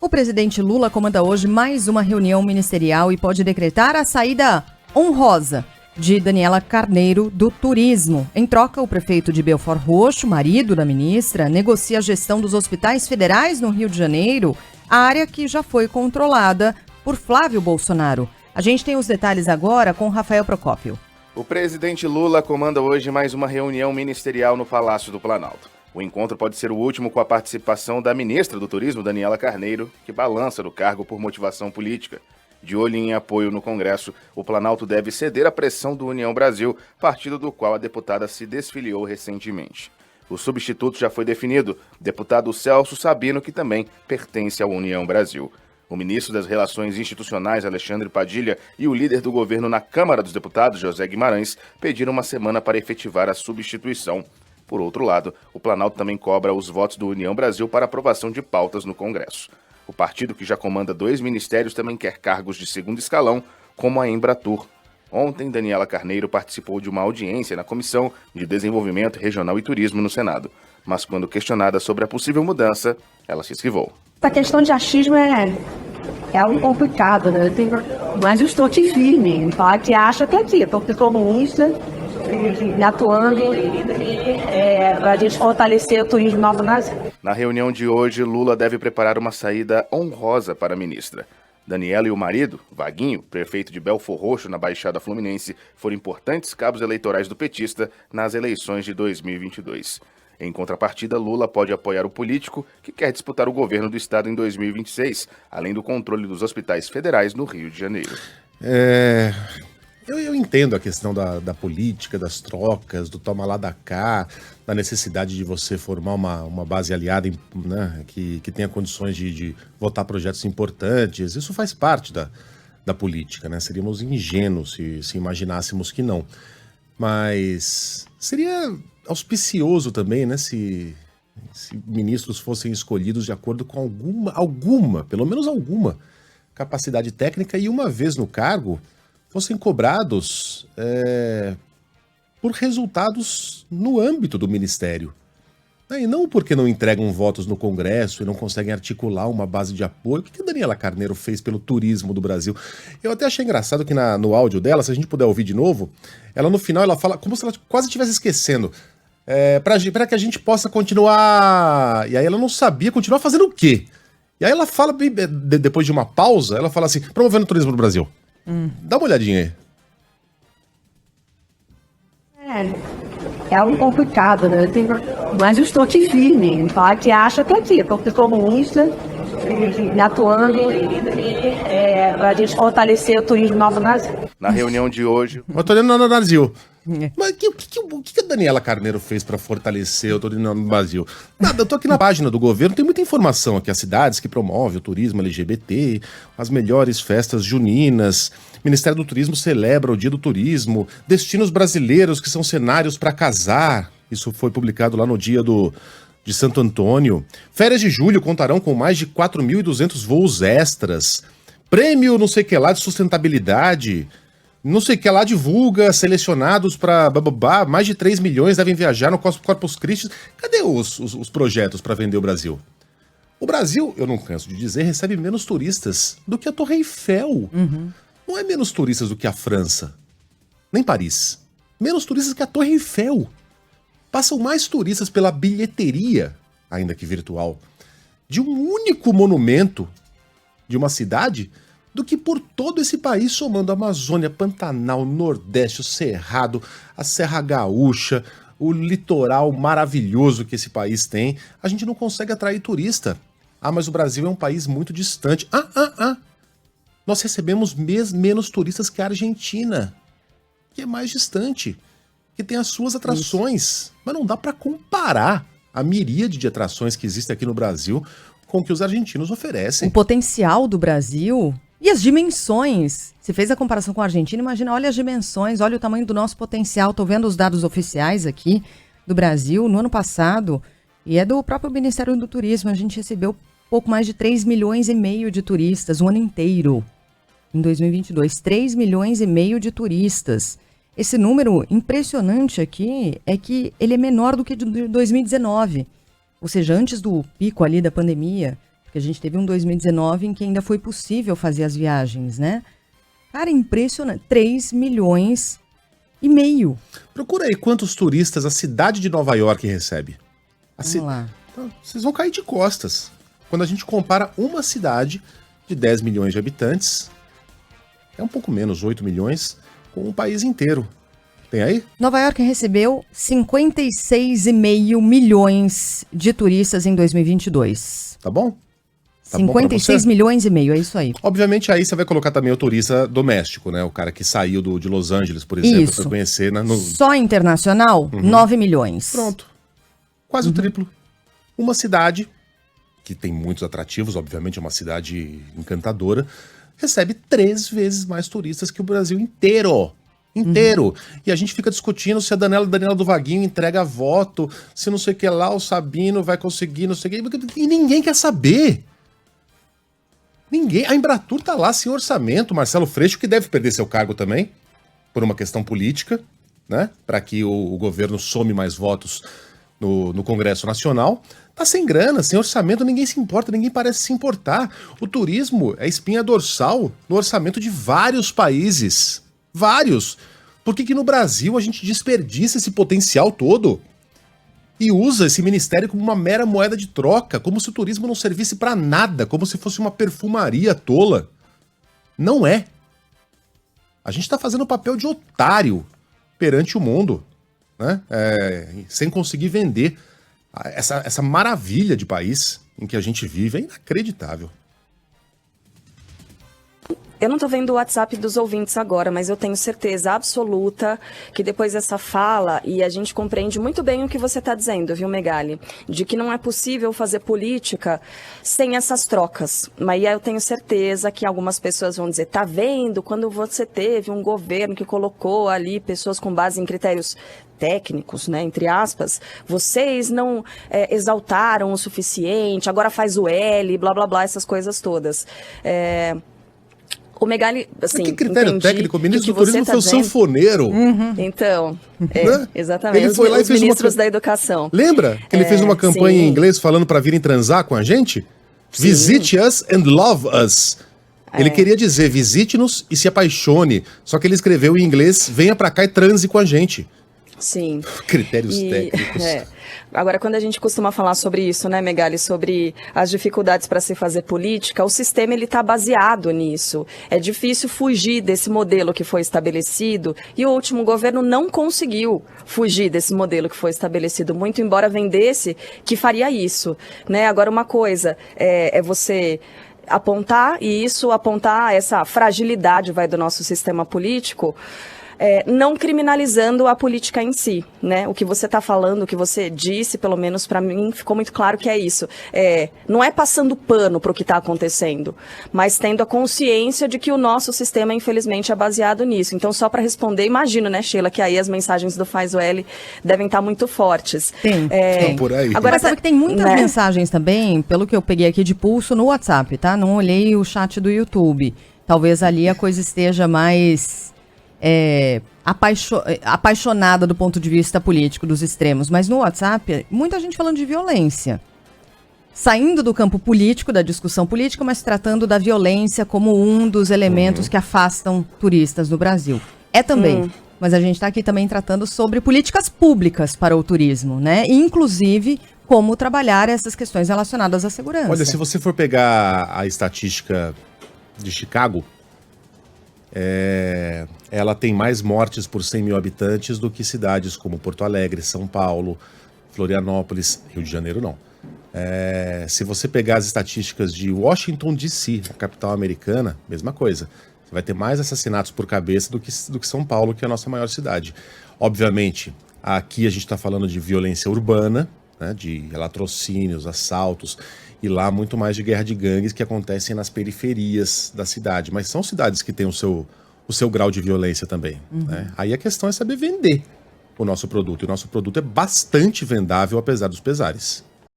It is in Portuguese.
O presidente Lula comanda hoje mais uma reunião ministerial e pode decretar a saída honrosa de Daniela Carneiro do Turismo. Em troca, o prefeito de Belford Roxo, marido da ministra, negocia a gestão dos hospitais federais no Rio de Janeiro, a área que já foi controlada por Flávio Bolsonaro. A gente tem os detalhes agora com Rafael Procópio. O presidente Lula comanda hoje mais uma reunião ministerial no Palácio do Planalto. O encontro pode ser o último com a participação da ministra do Turismo, Daniela Carneiro, que balança do cargo por motivação política. De olho em apoio no Congresso, o Planalto deve ceder à pressão do União Brasil, partido do qual a deputada se desfiliou recentemente. O substituto já foi definido, deputado Celso Sabino, que também pertence ao União Brasil. O ministro das Relações Institucionais, Alexandre Padilha, e o líder do governo na Câmara dos Deputados, José Guimarães, pediram uma semana para efetivar a substituição. Por outro lado, o Planalto também cobra os votos do União Brasil para aprovação de pautas no Congresso. O partido, que já comanda 2 ministérios, também quer cargos de segundo escalão, como a Embratur. Ontem, Daniela Carneiro participou de uma audiência na Comissão de Desenvolvimento Regional e Turismo no Senado. Mas quando questionada sobre a possível mudança, ela se esquivou. A questão de achismo é algo complicado, né? Mas eu estou aqui firme, falar que acha que aqui, estou comunista, atuando para a gente fortalecer o turismo no Brasil. Na reunião de hoje, Lula deve preparar uma saída honrosa para a ministra. Daniela e o marido, Vaguinho, prefeito de Belford Roxo, na Baixada Fluminense, foram importantes cabos eleitorais do petista nas eleições de 2022. Em contrapartida, Lula pode apoiar o político que quer disputar o governo do estado em 2026, além do controle dos hospitais federais no Rio de Janeiro. Eu entendo a questão da política, das trocas, do toma lá da cá, da necessidade de você formar uma base aliada, né, que tenha condições de votar projetos importantes. Isso faz parte da política, né? Seríamos ingênuos se imaginássemos que não. Mas seria auspicioso também, né, se ministros fossem escolhidos de acordo com pelo menos alguma capacidade técnica e, uma vez no cargo, fossem cobrados por resultados no âmbito do ministério. E não porque não entregam votos no Congresso e não conseguem articular uma base de apoio. O que a Daniela Carneiro fez pelo turismo do Brasil? Eu até achei engraçado que no áudio dela, se a gente puder ouvir de novo, ela no final ela fala como se ela quase estivesse esquecendo. Para que a gente possa continuar... E aí ela não sabia continuar fazendo o quê? E aí ela fala, depois de uma pausa, ela fala assim, promovendo o turismo do Brasil. Dá uma olhadinha aí. É algo complicado, né? Mas eu estou aqui firme, falar que acha que aqui, estou comunista, atuando para a gente fortalecer o turismo no Brasil. Na reunião de hoje... Eu tô olhando no Brasil. Mas o que a Daniela Carneiro fez para fortalecer o turismo no Brasil? Nada, eu tô aqui na página do governo, tem muita informação aqui. As cidades que promovem o turismo LGBT, as melhores festas juninas, o Ministério do Turismo celebra o Dia do Turismo, destinos brasileiros que são cenários para casar. Isso foi publicado lá no dia de Santo Antônio. Férias de julho contarão com mais de 4.200 voos extras. Prêmio não sei o que lá de sustentabilidade... Não sei o que lá divulga, selecionados para bababá, mais de 3 milhões devem viajar no Corpus Christi. Cadê os projetos para vender o Brasil? O Brasil, eu não canso de dizer, recebe menos turistas do que a Torre Eiffel. Não é menos turistas do que a França, nem Paris. Menos turistas que a Torre Eiffel. Passam mais turistas pela bilheteria, ainda que virtual, de um único monumento de uma cidade do que por todo esse país, somando a Amazônia, Pantanal, Nordeste, o Cerrado, a Serra Gaúcha, o litoral maravilhoso que esse país tem. A gente não consegue atrair turista. Mas o Brasil é um país muito distante. Nós recebemos menos turistas que a Argentina, que é mais distante, que tem as suas atrações. Mas não dá para comparar a miríade de atrações que existe aqui no Brasil com o que os argentinos oferecem. O potencial do Brasil... E as dimensões? Se fez a comparação com a Argentina, imagina, olha as dimensões, olha o tamanho do nosso potencial. Estou vendo os dados oficiais aqui do Brasil. No ano passado, e é do próprio Ministério do Turismo, a gente recebeu pouco mais de 3,5 milhões de turistas, o ano inteiro. Em 2022, 3,5 milhões de turistas. Esse número impressionante aqui é que ele é menor do que de 2019. Ou seja, antes do pico ali da pandemia, Porque a gente teve um 2019 em que ainda foi possível fazer as viagens, né? Cara, impressionante. 3,5 milhões. Procura aí quantos turistas a cidade de Nova York recebe. Vamos lá. Então, vocês vão cair de costas. Quando a gente compara uma cidade de 10 milhões de habitantes, é um pouco menos, 8 milhões, com um país inteiro. Tem aí? Nova York recebeu 56,5 milhões de turistas em 2022. Tá bom? Tá 56 milhões e meio, é isso aí. Obviamente aí você vai colocar também o turista doméstico, né? O cara que saiu de Los Angeles, por exemplo, para conhecer. Só internacional, 9 milhões. Pronto. Quase o triplo. Uma cidade, que tem muitos atrativos, obviamente é uma cidade encantadora, recebe 3 vezes mais turistas que o Brasil inteiro. E a gente fica discutindo se a Daniela do Vaguinho entrega voto, se não sei o que lá, o Sabino vai conseguir, não sei o que. E ninguém quer saber. Ninguém. A Embratur tá lá sem orçamento. Marcelo Freixo, que deve perder seu cargo também, por uma questão política, né? Para que o governo some mais votos no Congresso Nacional. Tá sem grana, sem orçamento, ninguém se importa, ninguém parece se importar. O turismo é espinha dorsal no orçamento de vários países. Vários. Por que no Brasil a gente desperdiça esse potencial todo? E usa esse ministério como uma mera moeda de troca, como se o turismo não servisse para nada, como se fosse uma perfumaria tola. Não é. A gente está fazendo o papel de otário perante o mundo, né? Sem conseguir vender essa maravilha de país em que a gente vive. É inacreditável. Eu não estou vendo o WhatsApp dos ouvintes agora, mas eu tenho certeza absoluta que depois dessa fala, e a gente compreende muito bem o que você está dizendo, viu, Megali? De que não é possível fazer política sem essas trocas. Mas aí eu tenho certeza que algumas pessoas vão dizer, tá vendo? Quando você teve um governo que colocou ali pessoas com base em critérios técnicos, né, entre aspas, vocês não exaltaram o suficiente, agora faz o L, blá, blá, blá, essas coisas todas. O Megali, assim, que critério técnico? O ministro do Turismo foi o sanfoneiro. Então, né? Exatamente. Ele foi lá e fez ministros da Educação. Lembra que ele fez uma campanha em inglês falando para virem transar com a gente? Sim. Visite us and love us. Ele queria dizer, visite-nos e se apaixone. Só que ele escreveu em inglês, venha pra cá e transe com a gente. Sim. Critérios técnicos. Agora, quando a gente costuma falar sobre isso, né, Megali, sobre as dificuldades para se fazer política, o sistema ele está baseado nisso. É difícil fugir desse modelo que foi estabelecido e o último governo não conseguiu fugir desse modelo que foi estabelecido, muito embora vendesse que faria isso, né? Agora, uma coisa é você apontar essa fragilidade do nosso sistema político, não criminalizando a política em si, né? O que você está falando, o que você disse, pelo menos para mim, ficou muito claro que é isso. Não é passando pano para o que está acontecendo, mas tendo a consciência de que o nosso sistema, infelizmente, é baseado nisso. Então, só para responder, imagino, né, Sheila, que aí as mensagens do Faz o L devem estar muito fortes. Tem. Por aí. Agora, mas sabe que tem muitas mensagens também, pelo que eu peguei aqui de pulso, no WhatsApp, tá? Não olhei o chat do YouTube. Talvez ali a coisa esteja mais apaixonada do ponto de vista político dos extremos, mas no WhatsApp, muita gente falando de violência. Saindo do campo político, da discussão política, mas tratando da violência como um dos elementos que afastam turistas no Brasil. Também, mas a gente está aqui também tratando sobre políticas públicas para o turismo, né? Inclusive, como trabalhar essas questões relacionadas à segurança. Olha, se você for pegar a estatística de Chicago, ela tem mais mortes por 100 mil habitantes do que cidades como Porto Alegre, São Paulo, Florianópolis, Rio de Janeiro não. Se você pegar as estatísticas de Washington DC, a capital americana, mesma coisa. Você vai ter mais assassinatos por cabeça do que São Paulo, que é a nossa maior cidade. Obviamente, aqui a gente está falando de violência urbana, né, de latrocínios, assaltos, e lá muito mais de guerra de gangues que acontecem nas periferias da cidade. Mas são cidades que têm o seu grau de violência também. Né? Aí a questão é saber vender o nosso produto. E o nosso produto é bastante vendável, apesar dos pesares.